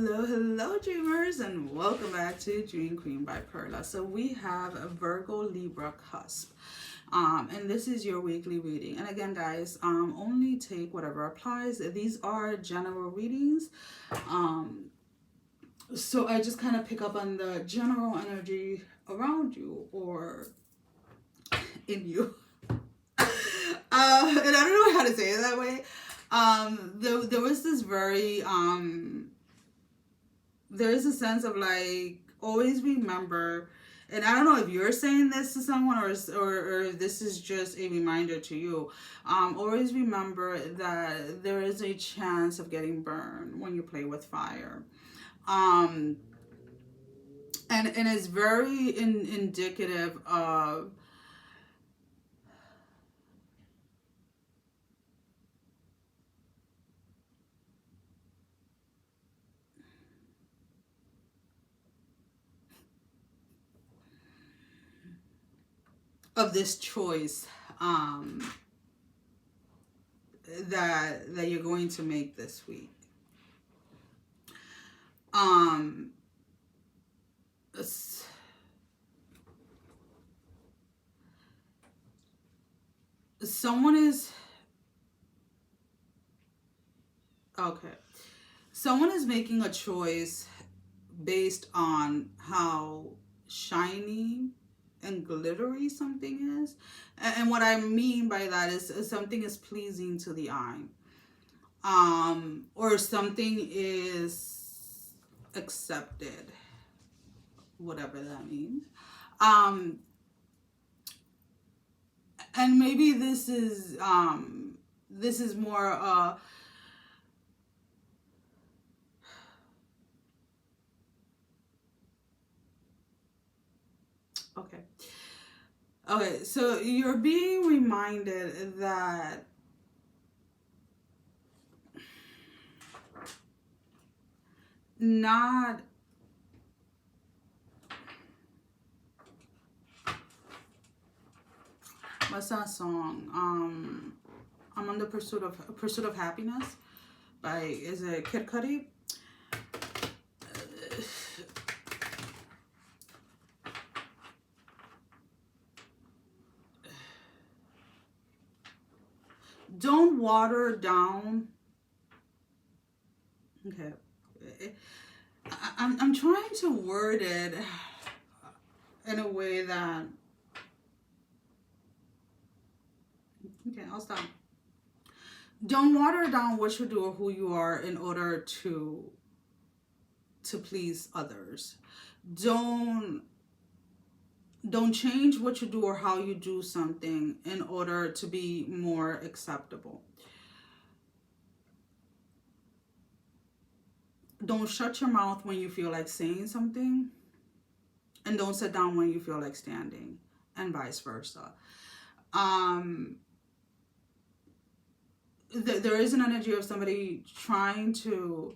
Hello dreamers, and welcome back to Dream Queen by Perla. So we have a Virgo Libra Cusp, and this is your weekly reading. And again guys, only take whatever applies. These are general readings, so I just kind of pick up on the general energy around you or in you. And I don't know how to say it that way. There was this very there is a sense of like, always remember, and I don't know if you're saying this to someone or this is just a reminder to you. Always remember that there is a chance of getting burned when you play with fire. And it's very indicative of this choice that you're going to make this week. Someone is making a choice based on how shiny and glittery something is, and what I mean by that is something is pleasing to the eye, or something is accepted, whatever that means. And maybe this is more okay, so you're being reminded that not what's that song? I'm on the pursuit of happiness is it Kid Cudi? Don't water down. Okay, I'm trying to word it in a way that, okay, I'll stop. Don't water down what you do or who you are in order to please others. Don't change what you do or how you do something in order to be more acceptable. Don't shut your mouth when you feel like saying something, and don't sit down when you feel like standing, and vice versa. There is an energy of somebody trying to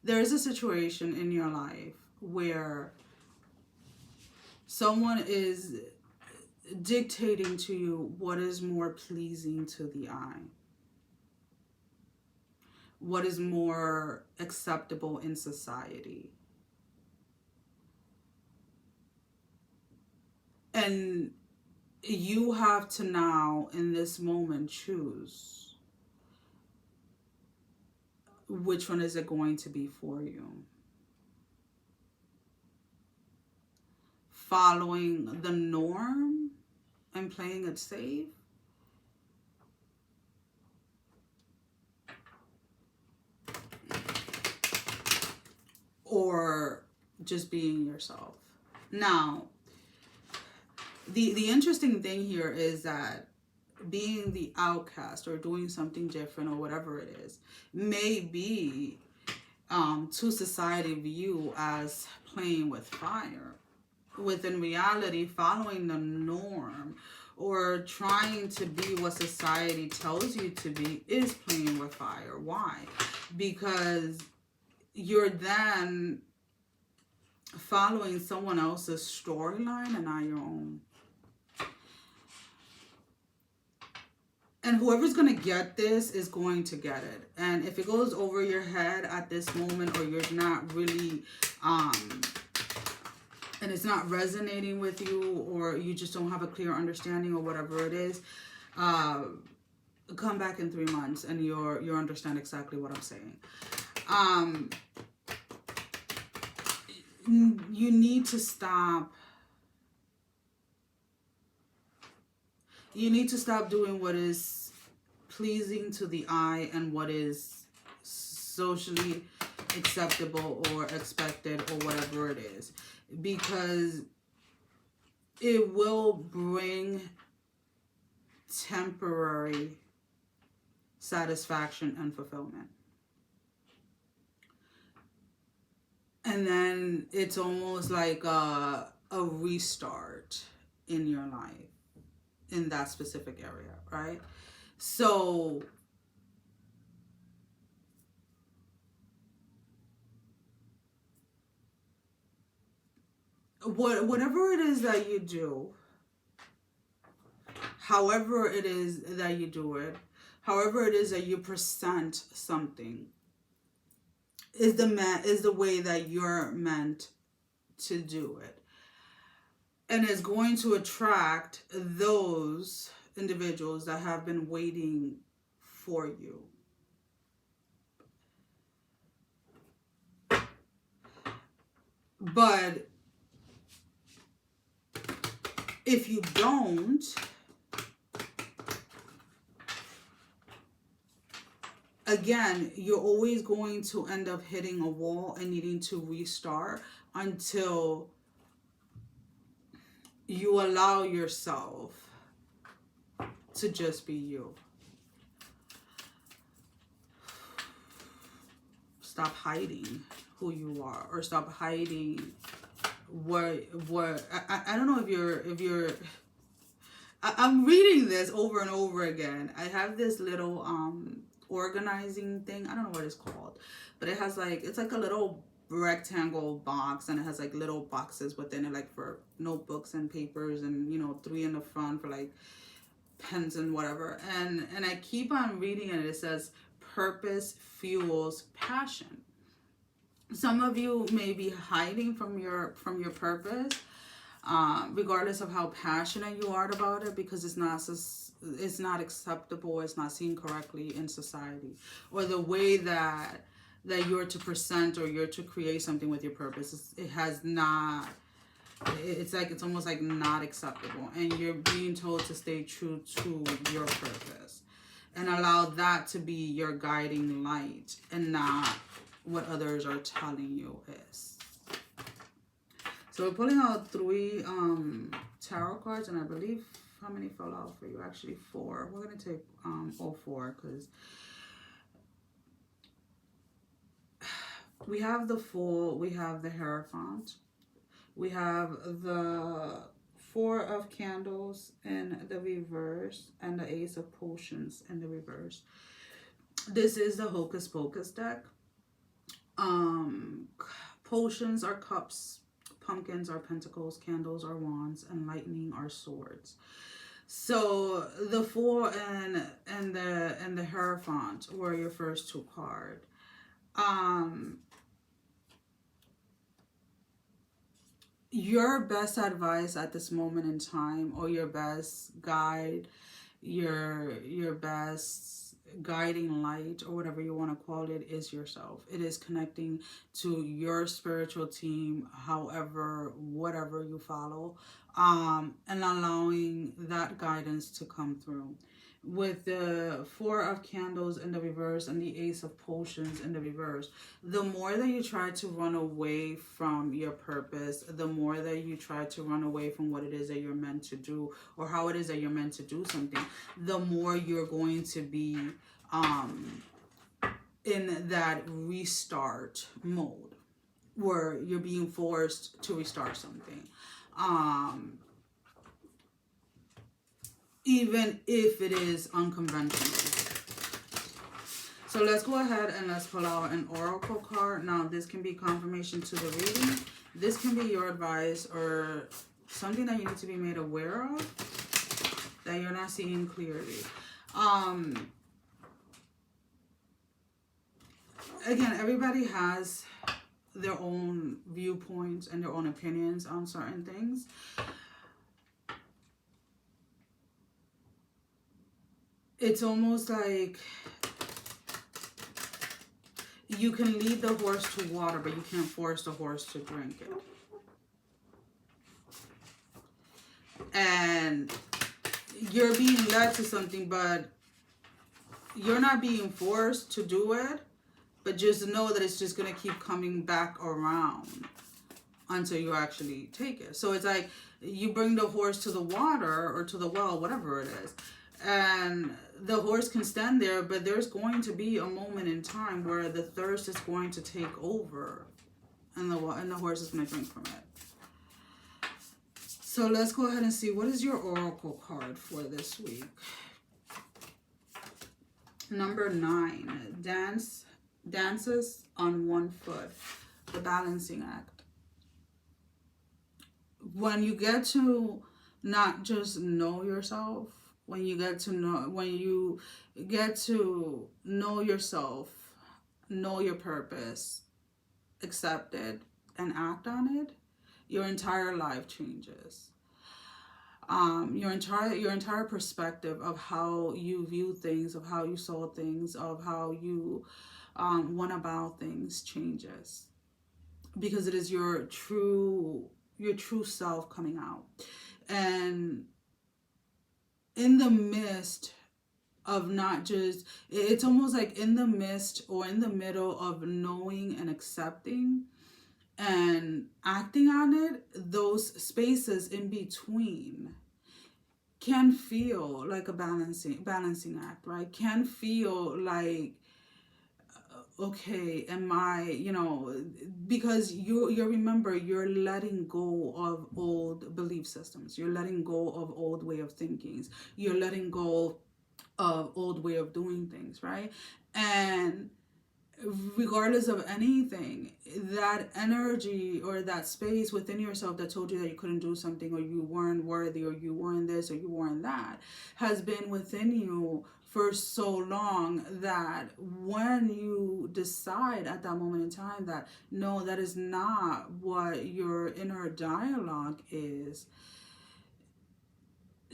there is a situation in your life where someone is dictating to you what is more pleasing to the eye, what is more acceptable in society. And you have to now, in this moment, choose which one is it going to be for you. Following the norm and playing it safe, or just being yourself. Now, the interesting thing here is that being the outcast or doing something different or whatever it is may be to society view as playing with fire, within reality following the norm or trying to be what society tells you to be is playing with fire. Why? Because you're then following someone else's storyline and not your own. And whoever's going to get this is going to get it. And if it goes over your head at this moment, or you're not really, and it's not resonating with you, or you just don't have a clear understanding, or whatever it is, come back in 3 months and you'll understand exactly what I'm saying. You need to stop. You need to stop doing what is pleasing to the eye and what is socially acceptable or expected, or whatever it is, because it will bring temporary satisfaction and fulfillment. And then it's almost like a restart in your life, in that specific area, right? So whatever it is that you do, however it is that you do it, however it is that you present something, is the way that you're meant to do it. And it's going to attract those individuals that have been waiting for you. But if you don't, again, you're always going to end up hitting a wall and needing to restart until you allow yourself to just be you. Stop hiding who you are, or stop hiding what I don't know if you're I'm reading this over and over again. I have this little organizing thing. I don't know what it's called, but it has like, it's like a little rectangle box, and it has like little boxes within it, like for notebooks and papers, and 3 in the front for like pens and whatever. And I keep on reading it. It says purpose fuels passion. Some of you may be hiding from your purpose, regardless of how passionate you are about it, because it's not acceptable, it's not seen correctly in society, or the way that you're to present, or you're to create something with your purpose. It's almost like not acceptable, and you're being told to stay true to your purpose and allow that to be your guiding light, and not what others are telling you is. So we're pulling out 3 tarot cards, and I believe, how many fell out for you? Actually 4. We're going to take all 4, because we have the Fool, we have the Hierophant, we have the 4 of Candles in the reverse, and the Ace of Potions in the reverse. This is the Hocus Pocus deck. Potions are cups, pumpkins are pentacles, candles are wands, and lightning are swords. So the Fool and the Hierophant were your first 2 cards. Your best advice at this moment in time, or your best guide, your best guiding light, or whatever you want to call it, is yourself. It is connecting to your spiritual team, whatever you follow, and allowing that guidance to come through. With the 4 of Candles in the reverse and the Ace of Potions in the reverse, the more that you try to run away from your purpose, the more that you try to run away from what it is that you're meant to do, or how it is that you're meant to do something, the more you're going to be in that restart mode, where you're being forced to restart something. Even if it is unconventional. So let's go ahead and let's pull out an oracle card. Now, this can be confirmation to the reading. This can be your advice, or something that you need to be made aware of that you're not seeing clearly. Again, everybody has their own viewpoints and their own opinions on certain things. It's almost like you can lead the horse to water, but you can't force the horse to drink it. And you're being led to something, but you're not being forced to do it. But just know that it's just going to keep coming back around until you actually take it. So it's like you bring the horse to the water or to the well, whatever it is. And the horse can stand there, but there's going to be a moment in time where the thirst is going to take over. And the horse is going to drink from it. So let's go ahead and see, what is your oracle card for this week? Number 9, dances on one foot, the balancing act. When you get to not just know yourself, when you get to know yourself, know your purpose, accept it, and act on it, your entire life changes. Your entire perspective of how you view things, of how you saw things, of how you went about things changes, because it is your true self coming out. And in the midst of not just, it's almost like in the midst or in the middle of knowing and accepting and acting on it, those spaces in between can feel like a balancing act, right? Can feel like, okay, am I, because you remember, you're letting go of old belief systems. You're letting go of old way of thinking. You're letting go of old way of doing things, right? And regardless of anything, that energy or that space within yourself that told you that you couldn't do something, or you weren't worthy, or you weren't this, or you weren't that, has been within you for so long that when you decide at that moment in time that no, that is not what your inner dialogue is,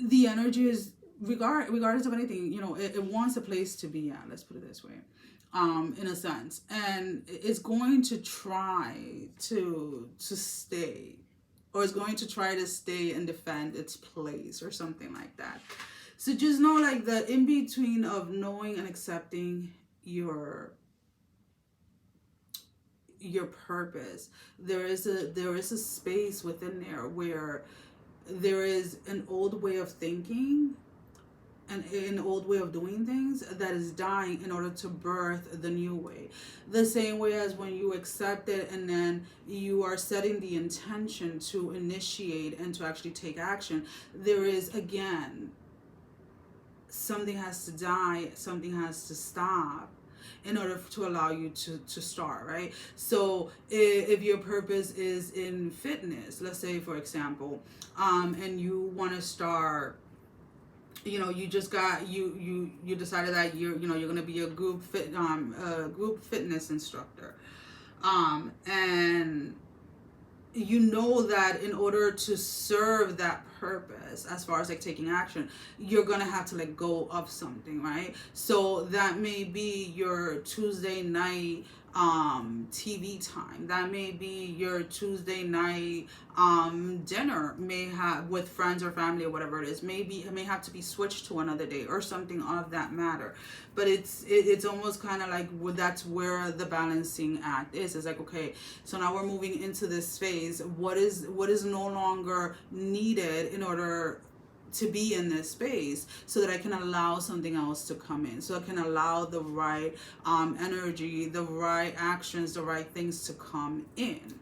the energy is, regardless of anything, it wants a place to be at, let's put it this way, in a sense, and it's going to try to stay, or it's going to try to stay and defend its place or something like that. So just know, like, the in between of knowing and accepting your purpose, there is a space within there where there is an old way of thinking and an old way of doing things that is dying in order to birth the new way. The same way as when you accept it and then you are setting the intention to initiate and to actually take action, there is, again, something has to die, something has to stop in order to allow you to start, right? So if your purpose is in fitness, let's say, for example, and you want to start, you just got, you decided that you're going to be a group fitness instructor, and you know that in order to serve that purpose, as far as like taking action, you're gonna have to let go of something, right? So that may be your Tuesday night TV time. That may be your Tuesday night dinner, may have with friends or family or whatever it is. Maybe it may have to be switched to another day or something of that matter. But it's almost kind of like, that's where the balancing act is. It's like, okay, so now we're moving into this phase. What is no longer needed in order to be in this space, so that I can allow something else to come in, so I can allow the right energy, the right actions, the right things to come in.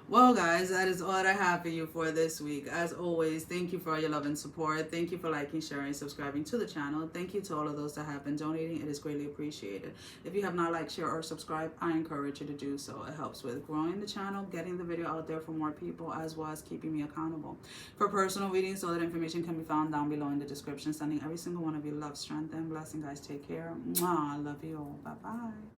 Well, guys, that is all I have for you for this week. As always, thank you for all your love and support. Thank you for liking, sharing, subscribing to the channel. Thank you to all of those that have been donating. It is greatly appreciated. If you have not liked, share, or subscribed, I encourage you to do so. It helps with growing the channel, getting the video out there for more people, as well as keeping me accountable. For personal readings, all that information can be found down below in the description. Sending every single one of you love, strength, and blessing. Guys, take care. Mwah. I love you all. Bye-bye.